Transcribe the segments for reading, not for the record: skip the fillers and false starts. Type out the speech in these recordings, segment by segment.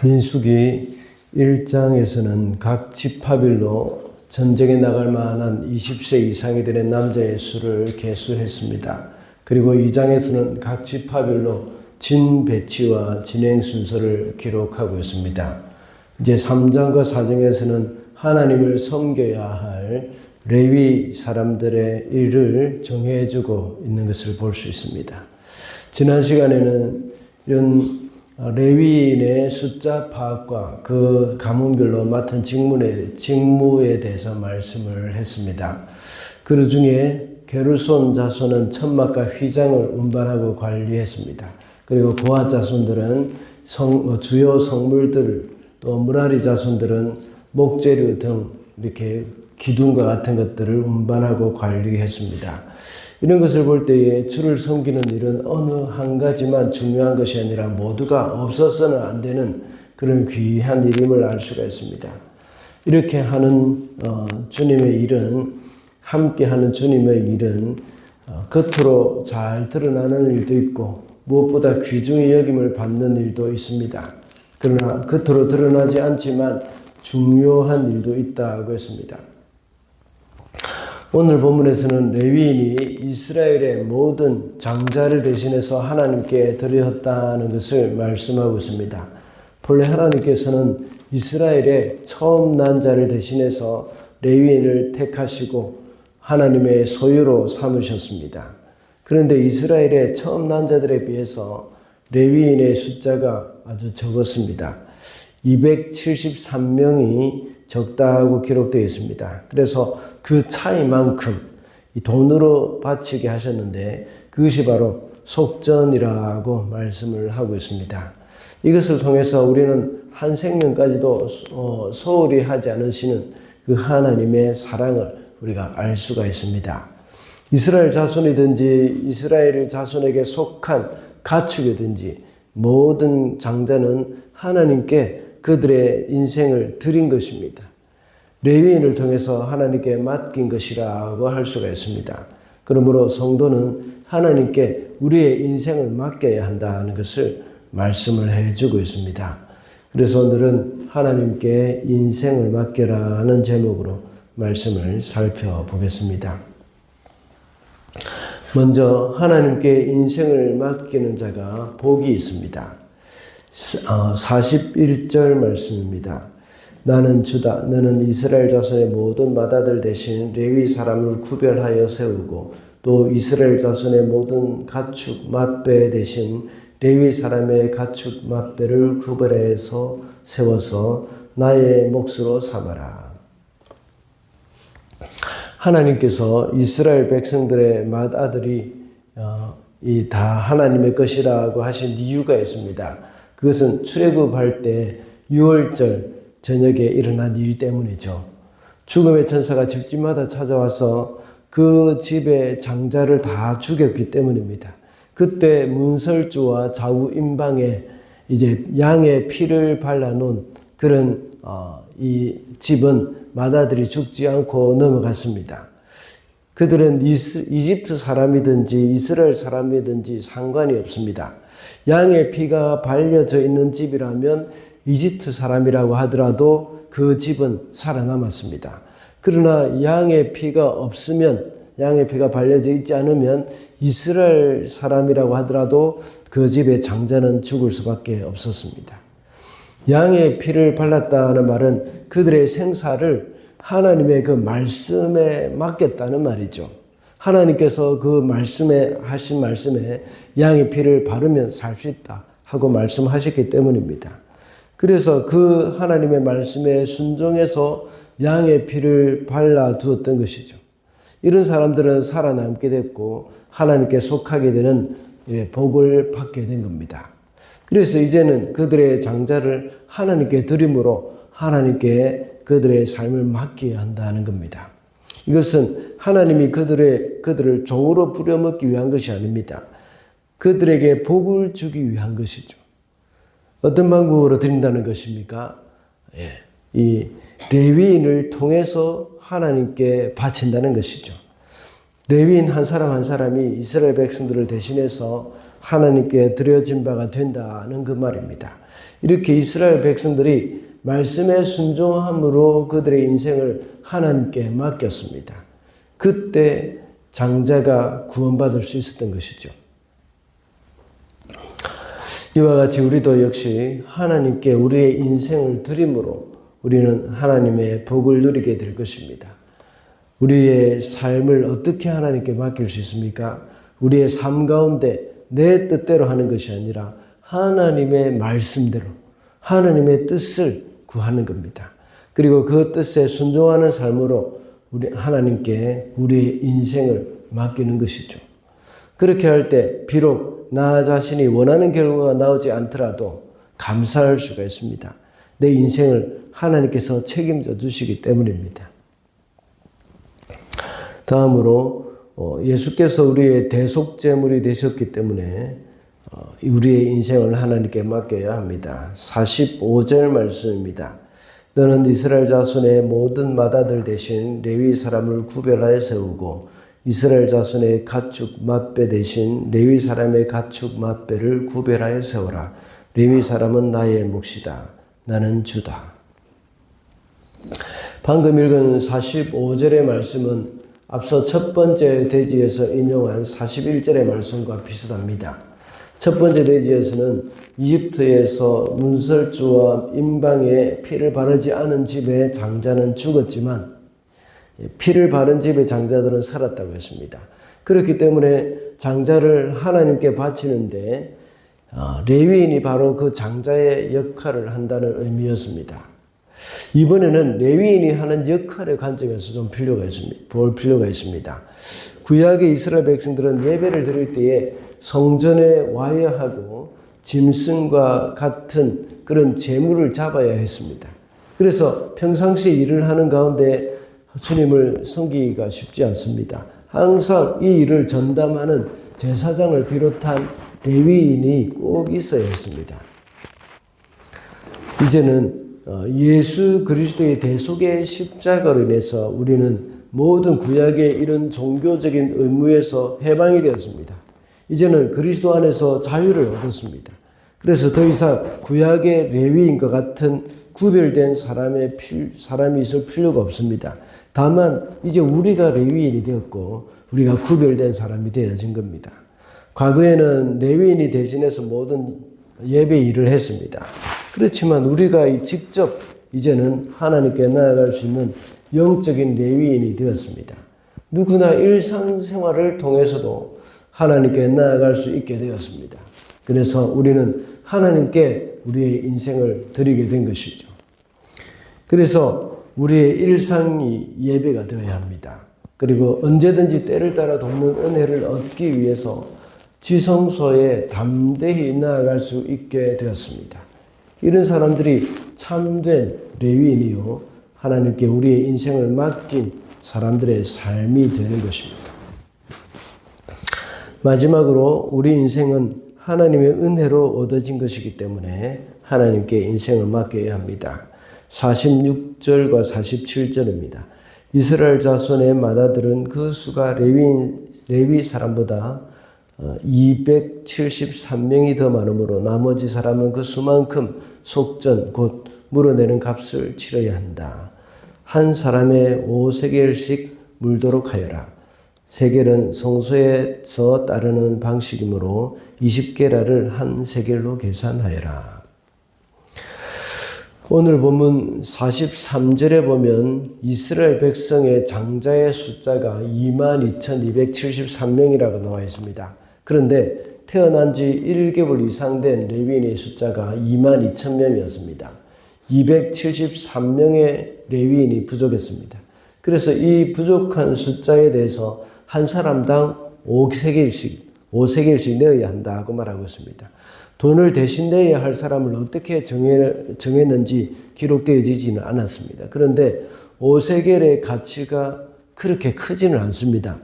민수기 1장에서는 각 지파별로 전쟁에 나갈 만한 20세 이상이 되는 남자의 수를 계수했습니다. 그리고 2장에서는 각 지파별로 진 배치와 진행 순서를 기록하고 있습니다. 이제 3장과 4장에서는 하나님을 섬겨야 할 레위 사람들의 일을 정해주고 있는 것을 볼 수 있습니다. 지난 시간에는 이런 레위인의 숫자 파악과 그 가문별로 맡은 직무에 대해서 말씀을 했습니다. 그 중에 게르손 자손은 천막과 휘장을 운반하고 관리했습니다. 그리고 고핫 자손들은 주요 성물들, 또 무라리 자손들은 목재류 등 이렇게 기둥과 같은 것들을 운반하고 관리했습니다. 이런 것을 볼 때에 주를 섬기는 일은 어느 한 가지만 중요한 것이 아니라 모두가 없어서는 안 되는 그런 귀한 일임을 알 수가 있습니다. 이렇게 하는 주님의 일은, 함께 하는 주님의 일은 겉으로 잘 드러나는 일도 있고 무엇보다 귀중히 여김을 받는 일도 있습니다. 그러나 겉으로 드러나지 않지만 중요한 일도 있다고 했습니다. 오늘 본문에서는 레위인이 이스라엘의 모든 장자를 대신해서 하나님께 드렸다는 것을 말씀하고 있습니다. 본래 하나님께서는 이스라엘의 처음 난 자를 대신해서 레위인을 택하시고 하나님의 소유로 삼으셨습니다. 그런데 이스라엘의 처음 난 자들에 비해서 레위인의 숫자가 아주 적었습니다. 273명이 적다고 기록되어 있습니다. 그래서 그 차이만큼 돈으로 바치게 하셨는데 그것이 바로 속전이라고 말씀을 하고 있습니다. 이것을 통해서 우리는 한 생명까지도 소홀히 하지 않으시는 그 하나님의 사랑을 우리가 알 수가 있습니다. 이스라엘 자손이든지 이스라엘 자손에게 속한 가축이든지 모든 장자는 하나님께 그들의 인생을 드린 것입니다. 레위인을 통해서 하나님께 맡긴 것이라고 할 수가 있습니다. 그러므로 성도는 하나님께 우리의 인생을 맡겨야 한다는 것을 말씀을 해주고 있습니다. 그래서 오늘은 하나님께 인생을 맡겨라는 제목으로 말씀을 살펴보겠습니다. 먼저 하나님께 인생을 맡기는 자가 복이 있습니다. 41절 말씀입니다. 나는 주다. 너는 이스라엘 자손의 모든 맏아들 대신 레위 사람을 구별하여 세우고 또 이스라엘 자손의 모든 가축 맏배 대신 레위 사람의 가축 맏배를 구별해서 세워서 나의 몫으로 삼아라. 하나님께서 이스라엘 백성들의 맏아들이 다 하나님의 것이라고 하신 이유가 있습니다. 그것은 출애굽할 때 6월절 저녁에 일어난 일 때문이죠. 죽음의 천사가 집집마다 찾아와서 그 집의 장자를 다 죽였기 때문입니다. 그때 문설주와 좌우 임방에 이제 양의 피를 발라놓은 그런 이 집은 맏아들이 죽지 않고 넘어갔습니다. 그들은 이집트 사람이든지 이스라엘 사람이든지 상관이 없습니다. 양의 피가 발려져 있는 집이라면 이집트 사람이라고 하더라도 그 집은 살아남았습니다. 그러나 양의 피가 없으면, 양의 피가 발려져 있지 않으면 이스라엘 사람이라고 하더라도 그 집의 장자는 죽을 수밖에 없었습니다. 양의 피를 발랐다는 말은 그들의 생사를 하나님의 그 말씀에 맡겼다는 말이죠. 하나님께서 그 하신 말씀에 양의 피를 바르면 살 수 있다 하고 말씀하셨기 때문입니다. 그래서 그 하나님의 말씀에 순종해서 양의 피를 발라두었던 것이죠. 이런 사람들은 살아남게 됐고 하나님께 속하게 되는 복을 받게 된 겁니다. 그래서 이제는 그들의 장자를 하나님께 드림으로 하나님께 그들의 삶을 맡겨야 한다는 겁니다. 이것은 하나님이 그들을 종으로 부려먹기 위한 것이 아닙니다. 그들에게 복을 주기 위한 것이죠. 어떤 방법으로 드린다는 것입니까? 이 레위인을 통해서 하나님께 바친다는 것이죠. 레위인 한 사람 한 사람이 이스라엘 백성들을 대신해서 하나님께 드려진 바가 된다는 그 말입니다. 이렇게 이스라엘 백성들이 말씀에 순종함으로 그들의 인생을 하나님께 맡겼습니다. 그때 장자가 구원받을 수 있었던 것이죠. 이와 같이 우리도 역시 하나님께 우리의 인생을 드림으로 우리는 하나님의 복을 누리게 될 것입니다. 우리의 삶을 어떻게 하나님께 맡길 수 있습니까? 우리의 삶 가운데 내 뜻대로 하는 것이 아니라 하나님의 말씀대로 하나님의 뜻을 구하는 겁니다. 그리고 그 뜻에 순종하는 삶으로 우리 하나님께 우리의 인생을 맡기는 것이죠. 그렇게 할 때 비록 나 자신이 원하는 결과가 나오지 않더라도 감사할 수가 있습니다. 내 인생을 하나님께서 책임져 주시기 때문입니다. 다음으로 예수께서 우리의 대속제물이 되셨기 때문에 우리의 인생을 하나님께 맡겨야 합니다. 45절 말씀입니다. 너는 이스라엘 자손의 모든 맏아들 대신 레위 사람을 구별하여 세우고 이스라엘 자손의 가축 맏배 대신 레위 사람의 가축 맏배를 구별하여 세워라. 레위 사람은 나의 몫이다. 나는 주다. 방금 읽은 45절의 말씀은 앞서 첫 번째 대지에서 인용한 41절의 말씀과 비슷합니다. 첫 번째 대지에서는 이집트에서 문설주와 임방에 피를 바르지 않은 집의 장자는 죽었지만 피를 바른 집의 장자들은 살았다고 했습니다. 그렇기 때문에 장자를 하나님께 바치는데 레위인이 바로 그 장자의 역할을 한다는 의미였습니다. 이번에는 레위인이 하는 역할의 관점에서 좀 볼 필요가 있습니다. 구약의 이스라엘 백성들은 예배를 드릴 때에 성전에 와야 하고 짐승과 같은 그런 제물을 잡아야 했습니다. 그래서 평상시 일을 하는 가운데 주님을 섬기기가 쉽지 않습니다. 항상 이 일을 전담하는 제사장을 비롯한 레위인이 꼭 있어야 했습니다. 이제는 예수 그리스도의 대속의 십자가로 인해서 우리는 모든 구약의 이런 종교적인 의무에서 해방이 되었습니다. 이제는 그리스도 안에서 자유를 얻었습니다. 그래서 더 이상 구약의 레위인과 같은 구별된 사람이 있을 필요가 없습니다. 다만 이제 우리가 레위인이 되었고 우리가 구별된 사람이 되어진 겁니다. 과거에는 레위인이 대신해서 모든 예배 일을 했습니다. 그렇지만 우리가 직접 이제는 하나님께 나아갈 수 있는 영적인 레위인이 되었습니다. 누구나 일상생활을 통해서도 하나님께 나아갈 수 있게 되었습니다. 그래서 우리는 하나님께 우리의 인생을 드리게 된 것이죠. 그래서 우리의 일상이 예배가 되어야 합니다. 그리고 언제든지 때를 따라 돕는 은혜를 얻기 위해서 지성소에 담대히 나아갈 수 있게 되었습니다. 이런 사람들이 참된 레위인이요 하나님께 우리의 인생을 맡긴 사람들의 삶이 되는 것입니다. 마지막으로 우리 인생은 하나님의 은혜로 얻어진 것이기 때문에 하나님께 인생을 맡겨야 합니다. 46절과 47절입니다. 이스라엘 자손의 맏아들은 그 수가 레위 사람보다 273명이 더 많으므로 나머지 사람은 그 수만큼 속전 곧 물어내는 값을 치러야 한다. 한 사람의 5세겔씩 물도록 하여라. 세겔은 성소에서 따르는 방식이므로 20게라를 한 세겔로 계산하여라. 오늘 본문 43절에 보면 이스라엘 백성의 장자의 숫자가 22,273명이라고 나와 있습니다. 그런데 태어난 지 1개월 이상 된 레위인의 숫자가 22,000명이었습니다. 273명의 레위인이 부족했습니다. 그래서 이 부족한 숫자에 대해서 한 사람당 5세겔씩 내어야 한다고 말하고 있습니다. 돈을 대신 내야 할 사람을 어떻게 정했는지 기록되어지지는 않았습니다. 그런데 5세겔의 가치가 그렇게 크지는 않습니다.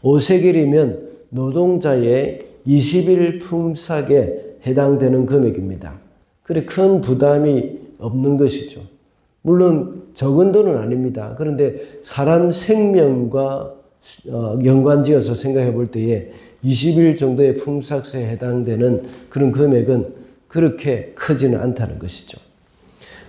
5세겔이면 노동자의 20일 품삯에 해당되는 금액입니다. 그래 큰 부담이 없는 것이죠. 물론 적은 돈은 아닙니다. 그런데 사람 생명과 연관지어서 생각해 볼 때에 20일 정도의 품삯에 해당되는 그런 금액은 그렇게 크지는 않다는 것이죠.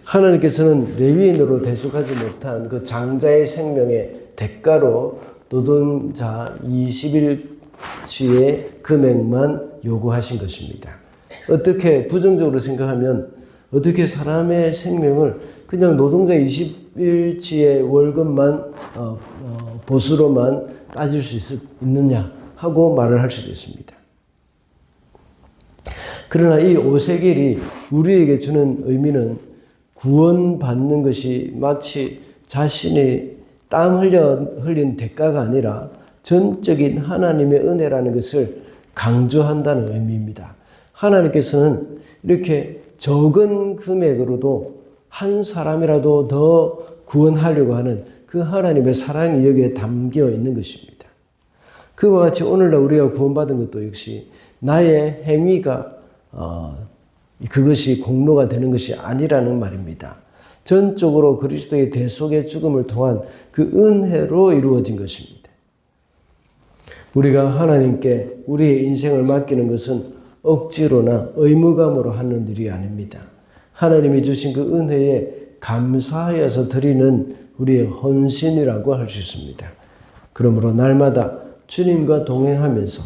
하나님께서는 레위인으로 대속하지 못한 그 장자의 생명의 대가로 노동자 20일치의 금액만 요구하신 것입니다. 어떻게 부정적으로 생각하면 어떻게 사람의 생명을 그냥 노동자 20일치의 월급만 보수로만 따질 수 있느냐 하고 말을 할 수도 있습니다. 그러나 이 오세겔이 우리에게 주는 의미는 구원받는 것이 마치 자신의 땀 흘린 대가가 아니라 전적인 하나님의 은혜라는 것을 강조한다는 의미입니다. 하나님께서는 이렇게 적은 금액으로도 한 사람이라도 더 구원하려고 하는 그 하나님의 사랑이 여기에 담겨 있는 것입니다. 그와 같이 오늘날 우리가 구원받은 것도 역시 나의 행위가 그것이 공로가 되는 것이 아니라는 말입니다. 전적으로 그리스도의 대속의 죽음을 통한 그 은혜로 이루어진 것입니다. 우리가 하나님께 우리의 인생을 맡기는 것은 억지로나 의무감으로 하는 일이 아닙니다. 하나님이 주신 그 은혜에 감사하여서 드리는 우리의 헌신이라고 할 수 있습니다. 그러므로 날마다 주님과 동행하면서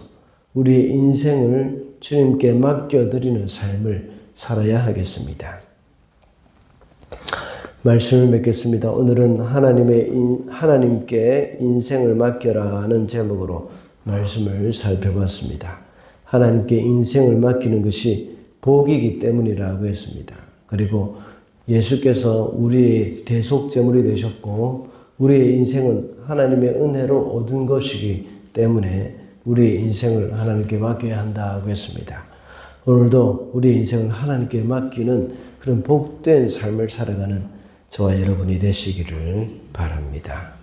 우리의 인생을 주님께 맡겨드리는 삶을 살아야 하겠습니다. 말씀을 맺겠습니다. 오늘은 하나님께 인생을 맡겨라는 제목으로 말씀을 살펴봤습니다. 하나님께 인생을 맡기는 것이 복이기 때문이라고 했습니다. 그리고 예수께서 우리의 대속제물이 되셨고 우리의 인생은 하나님의 은혜로 얻은 것이기 때문에 우리의 인생을 하나님께 맡겨야 한다고 했습니다. 오늘도 우리의 인생을 하나님께 맡기는 그런 복된 삶을 살아가는 저와 여러분이 되시기를 바랍니다.